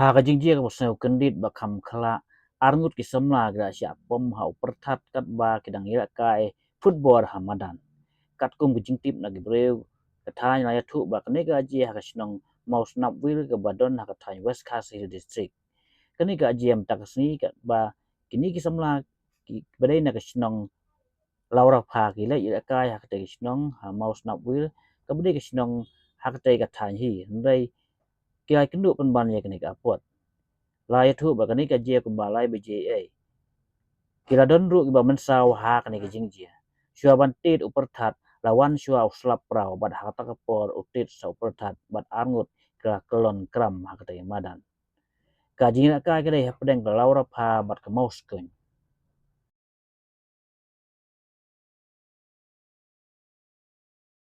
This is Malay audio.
Ha ka jingjia ka bosnau kendit ba kam khala arngut ki samla gra sya pom ha uperthat kat ba kidang ira kai football hamadan kat kum ki jingtip na gibreu kathai na ya thu ba kane ga ji ha ka snong mau snap wil ka badon ha ka thai west khasi district kani ga ji am takasni ka ba kini ki samla ki badai na ka snong laura pha ki la ira kai ha ka te snong ha mau snap wil ka badai ka snong ha ka te ka thai hi ndai ki ai kendu pan ban ya kani ka pot lai thu ba kani ka je ku ba lai ba je ai kila don ru ki ba men saw ha kani ka jing je shua ban tit upar that lawan shua uslap prau bad ha ta ka por utit sa upar that bad angut ka kelon kram ha ka te madan ka jing ka ka dei ha pedeng ka laura pha bad ka maus kun